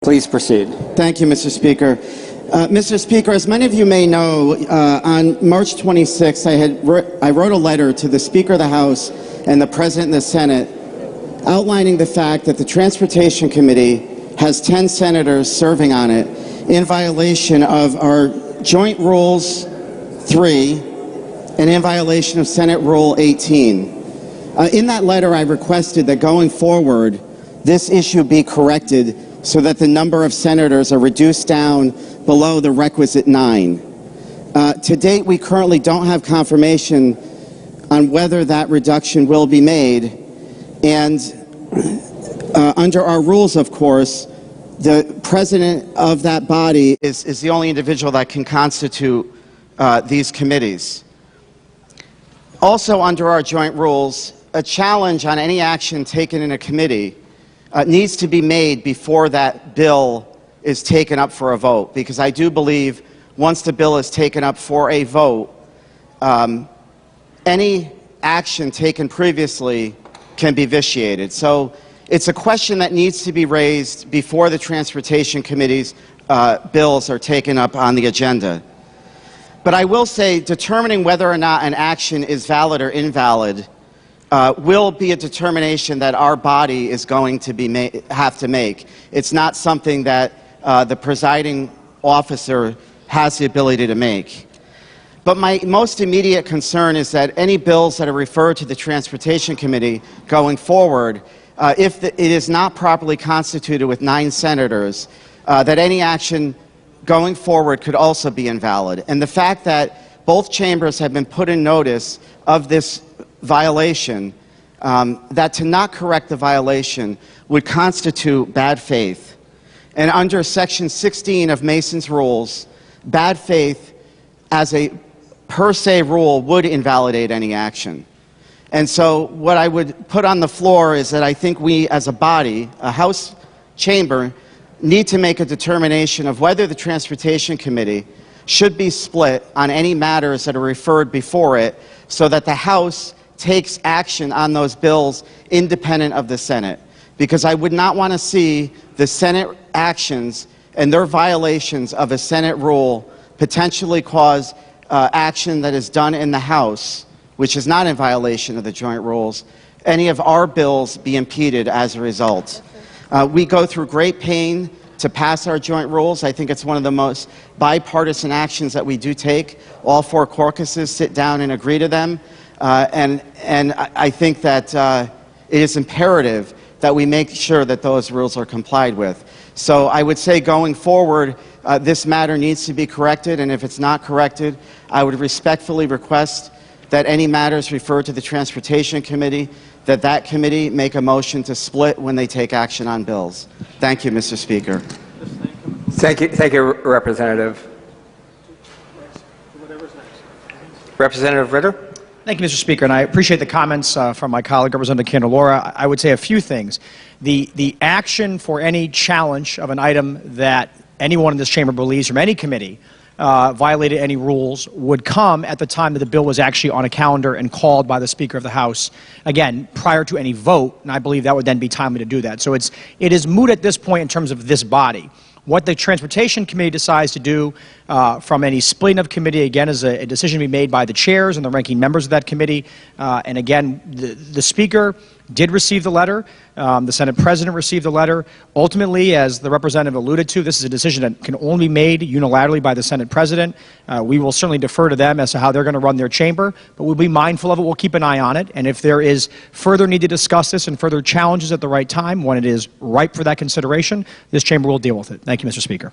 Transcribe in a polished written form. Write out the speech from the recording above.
Please proceed. Thank you, Mr. Speaker. Mr. Speaker, as many of you may know, on March 26th, I wrote a letter to the Speaker of the House and the President of the Senate outlining the fact that the Transportation Committee has 10 senators serving on it in violation of our Joint Rules 3 and in violation of Senate Rule 18. In that letter, I requested that going forward, this issue be corrected so that the number of senators are reduced down below the requisite 9. To date, we currently don't have confirmation on whether that reduction will be made. And under our rules, of course, the president of that body is the only individual that can constitute these committees. Also, under our joint rules, a challenge on any action taken in a committee needs to be made before that bill is taken up for a vote, because I do believe once the bill is taken up for a vote, any action taken previously can be vitiated. So it's a question that needs to be raised before the Transportation Committee's bills are taken up on the agenda. But I will say determining whether or not an action is valid or invalid will be a determination that our body is going to have to make. It's not something that the presiding officer has the ability to make. But my most immediate concern is that any bills that are referred to the Transportation Committee going forward, if it is not properly constituted with 9 senators, that any action going forward could also be invalid. And the fact that both chambers have been put in notice of this violation, that to not correct the violation would constitute bad faith. And under Section 16 of Mason's rules, bad faith as a per se rule would invalidate any action. And so what I would put on the floor is that I think we as a body, a House chamber, need to make a determination of whether the Transportation Committee should be split on any matters that are referred before it, so that the House takes action on those bills independent of the Senate. Because I would not want to see the Senate actions and their violations of a Senate rule potentially cause action that is done in the House, which is not in violation of the joint rules, any of our bills be impeded as a result. We go through great pain to pass our joint rules. I think it's one of the most bipartisan actions that we do take. All 4 caucuses sit down and agree to them. And I think that it is imperative that we make sure that those rules are complied with. So I would say going forward, this matter needs to be corrected, and if it's not corrected, I would respectfully request that any matters referred to the Transportation Committee, that committee make a motion to split when they take action on bills. Thank you, Mr. Speaker. Thank you, Representative. Representative Ritter? Thank you, Mr. Speaker, and I appreciate the comments from my colleague, Representative Candelora. I would say a few things. The action for any challenge of an item that anyone in this chamber believes from any committee violated any rules would come at the time that the bill was actually on a calendar and called by the Speaker of the House, again, prior to any vote, and I believe that would then be timely to do that. So it is moot at this point in terms of this body. What the Transportation Committee decides to do from any splitting of committee, again, is a decision to be made by the chairs and the ranking members of that committee. And again, the Speaker did receive the letter. The Senate President received the letter. Ultimately, as the representative alluded to, this is a decision that can only be made unilaterally by the Senate President. We will certainly defer to them as to how they're going to run their chamber, but we'll be mindful of it. We'll keep an eye on it. And if there is further need to discuss this and further challenges at the right time, when it is ripe for that consideration, this chamber will deal with it. Thank you, Mr. Speaker.